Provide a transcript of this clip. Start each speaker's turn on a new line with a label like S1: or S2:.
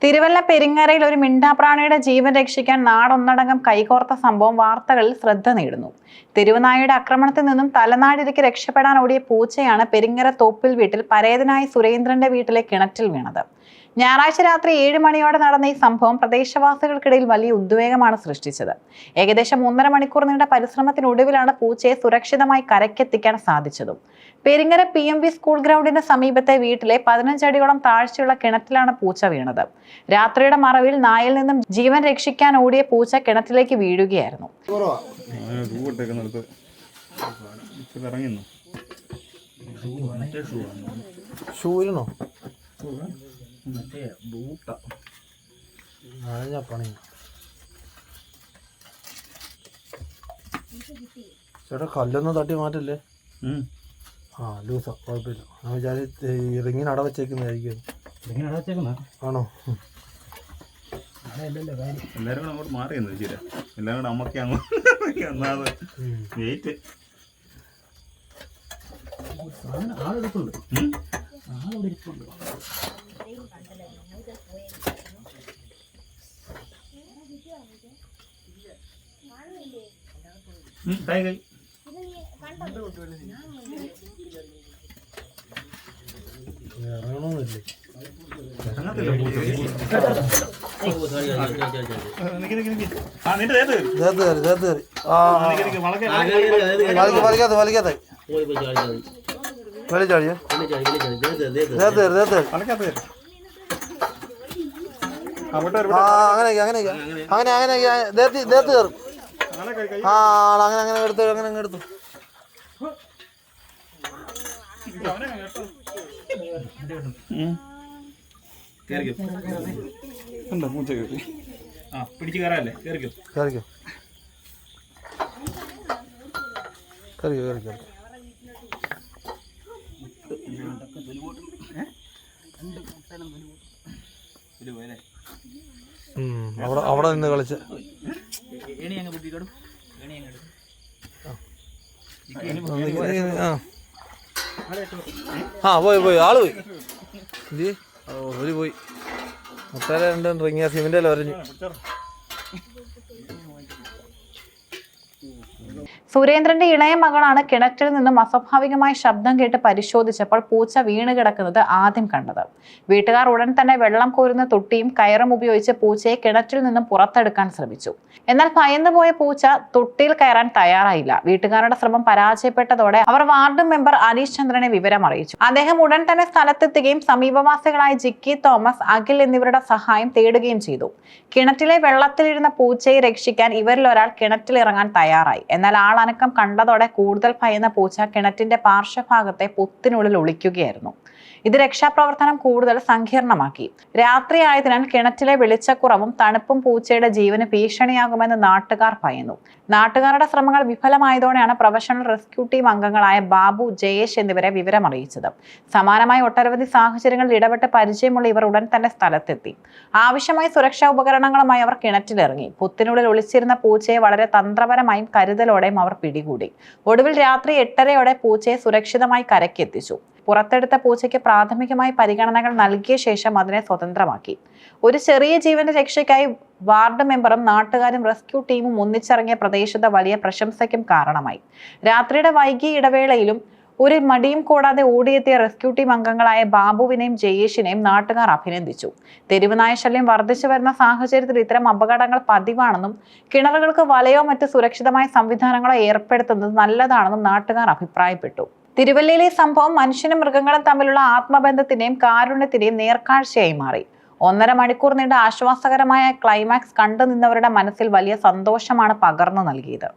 S1: തിരുവല്ല പെരിങ്ങരയിൽ ഒരു മിണ്ടാപ്രാണിയുടെ ജീവൻ രക്ഷിക്കാൻ നാടൊന്നടങ്കം കൈകോർത്ത സംഭവം വാർത്തകളിൽ ശ്രദ്ധ നേടുന്നു. തെരുവുനായയുടെ ആക്രമണത്തിൽ നിന്നും തലനാടിരയ്ക്ക് രക്ഷപ്പെടാൻ ഓടിയ പൂച്ചയാണ് പെരിങ്ങര തോപ്പിൽ വീട്ടിൽ പരേതനായ സുരേന്ദ്രന്റെ വീട്ടിലെ കിണറ്റിൽ വീണത്. ഞായറാഴ്ച രാത്രി 7 മണിയോടെ നടന്ന ഈ സംഭവം പ്രദേശവാസികൾക്കിടയിൽ വലിയ ഉദ്വേഗമാണ് സൃഷ്ടിച്ചത്. ഏകദേശം 1.5 മണിക്കൂർ നീണ്ട പരിശ്രമത്തിനൊടുവിലാണ് പൂച്ചയെ സുരക്ഷിതമായി കരയ്ക്കെത്തിക്കാൻ സാധിച്ചതും. പെരിങ്ങര PMV സ്കൂൾ ഗ്രൗണ്ടിന് സമീപത്തെ വീട്ടിലെ 15 അടിയോളം താഴ്ചയുള്ള കിണറ്റിലാണ് പൂച്ച വീണത്. രാത്രിയുടെ മറവിൽ നായിൽ നിന്നും ജീവൻ രക്ഷിക്കാൻ ഓടിയ പൂച്ച കിണറ്റിലേക്ക് വീഴുകയായിരുന്നു.
S2: ചേട്ടാ കല്ലൊന്നും തട്ടി മാറ്റല്ലേ? ലൂസാ, കുഴപ്പമില്ല. ഞാൻ വിചാരിച്ച് റിങ്ങിന് അട വെച്ചേക്കുന്നതായിരിക്കും. ആണോ?
S3: എല്ലാരും കൂടെ അങ്ങോട്ട് മാറിയെന്ന് വെച്ചില്ല. എല്ലാരും കൂടെ അമ്മക്ക് വെയിറ്റ്
S2: ഇറങ്ങണമെന്നില്ലേ? അങ്ങനെ എടുത്തു.
S3: പിടിച്ചു കയറാല്ലേ? കേറിക്കോ.
S2: അവിടെ നിന്ന് കളിച്ച് പോയി ആള് പോയി മുട്ടേല 2 റിങ്ങിയ സിമെന്റിൽ വരഞ്ഞു.
S1: സുരേന്ദ്രന്റെ ഇളയ മകളാണ് കിണറ്റിൽ നിന്നും അസ്വാഭാവികമായ ശബ്ദം കേട്ട് പരിശോധിച്ചപ്പോൾ പൂച്ച വീണ് കിടക്കുന്നത് ആദ്യം കണ്ടത്. വീട്ടുകാർ ഉടൻ തന്നെ വെള്ളം കോരുന്ന തൊട്ടിയും കയറും ഉപയോഗിച്ച് പൂച്ചയെ കിണറ്റിൽ നിന്നും പുറത്തെടുക്കാൻ ശ്രമിച്ചു. എന്നാൽ ഭയന്നുപോയ പൂച്ച തൊട്ടിയിൽ കയറാൻ തയ്യാറായില്ല. വീട്ടുകാരുടെ ശ്രമം പരാജയപ്പെട്ടതോടെ അവർ വാർഡ് മെമ്പർ അനീഷ് ചന്ദ്രനെ വിവരം അറിയിച്ചു. അദ്ദേഹം ഉടൻ തന്നെ സ്ഥലത്തെത്തുകയും സമീപവാസികളായ ജിക്കി തോമസ്, അഖിൽ എന്നിവരുടെ സഹായം തേടുകയും ചെയ്തു. കിണറ്റിലെ വെള്ളത്തിലിരുന്ന പൂച്ചയെ രക്ഷിക്കാൻ ഇവരിൽ ഒരാൾ കിണറ്റിലിറങ്ങാൻ തയ്യാറായി. എന്നാൽ അനക്കം കണ്ടതോടെ കൂടുതൽ ഭയന്ന പൂച്ച കിണറ്റിന്റെ പാർശ്വഭാഗത്തെ പൊത്തിനുള്ളിൽ ഒളിക്കുകയായിരുന്നു. ഇത് രക്ഷാപ്രവർത്തനം കൂടുതൽ സങ്കീർണമാക്കി. രാത്രി ആയതിനാൽ കിണറ്റിലെ വെളിച്ചക്കുറവും തണുപ്പും പൂച്ചയുടെ ജീവന് ഭീഷണിയാകുമെന്ന് നാട്ടുകാർ ഭയന്നു. നാട്ടുകാരുടെ ശ്രമങ്ങൾ വിഫലമായതോടെയാണ് പ്രൊഫഷണൽ റെസ്ക്യൂ ടീം അംഗങ്ങളായ ബാബു, ജയേഷ് എന്നിവരെ വിവരമറിയിച്ചത്. സമാനമായ ഒട്ടനവധി സാഹചര്യങ്ങളിൽ ഇടപെട്ട് പരിചയമുള്ള ഇവർ ഉടൻ തന്നെ സ്ഥലത്തെത്തി. ആവശ്യമായ സുരക്ഷാ ഉപകരണങ്ങളുമായി അവർ കിണറ്റിലിറങ്ങി. പൊത്തിനുള്ളിൽ ഒളിച്ചിരുന്ന പൂച്ചയെ വളരെ തന്ത്രപരമായും കരുതലോടെയും അവർ പിടികൂടി. ഒടുവിൽ രാത്രി 8:30യോടെ പൂച്ചയെ സുരക്ഷിതമായി കരയ്ക്കെത്തിച്ചു. പുറത്തെടുത്ത പൂച്ചയ്ക്ക് പ്രാഥമികമായി പരിഗണനകൾ നൽകിയ ശേഷം അതിനെ സ്വതന്ത്രമാക്കി. ഒരു ചെറിയ ജീവന്റെ രക്ഷയ്ക്കായി വാർഡ് മെമ്പറും നാട്ടുകാരും റെസ്ക്യൂ ടീമും ഒന്നിച്ചിറങ്ങിയ പ്രദേശത്ത് വലിയ പ്രശംസയ്ക്കും കാരണമായി. രാത്രിയുടെ വൈകിയ ഇടവേളയിലും ഒരു മടിയും കൂടാതെ ഓടിയെത്തിയ റെസ്ക്യൂ ടീം അംഗങ്ങളായ ബാബുവിനെയും ജയേഷിനെയും നാട്ടുകാർ അഭിനന്ദിച്ചു. തെരുവുനായ ശല്യം വർദ്ധിച്ചു വരുന്ന സാഹചര്യത്തിൽ ഇത്തരം അപകടങ്ങൾ പതിവാണെന്നും കിണറുകൾക്ക് വലയോ മറ്റ് സുരക്ഷിതമായ സംവിധാനങ്ങളോ ഏർപ്പെടുത്തുന്നത് നല്ലതാണെന്നും നാട്ടുകാർ അഭിപ്രായപ്പെട്ടു. തിരുവല്ലയിലെ സംഭവം മനുഷ്യനും മൃഗങ്ങളും തമ്മിലുള്ള ആത്മബന്ധത്തിന്റെയും കാരുണ്യത്തിന്റെയും നേർക്കാഴ്ചയായി മാറി. 1.5 മണിക്കൂർ നീണ്ട ആശ്വാസകരമായ ക്ലൈമാക്സ് കണ്ടു നിന്നവരുടെ മനസ്സിൽ വലിയ സന്തോഷമാണ് പകർന്നു നൽകിയത്.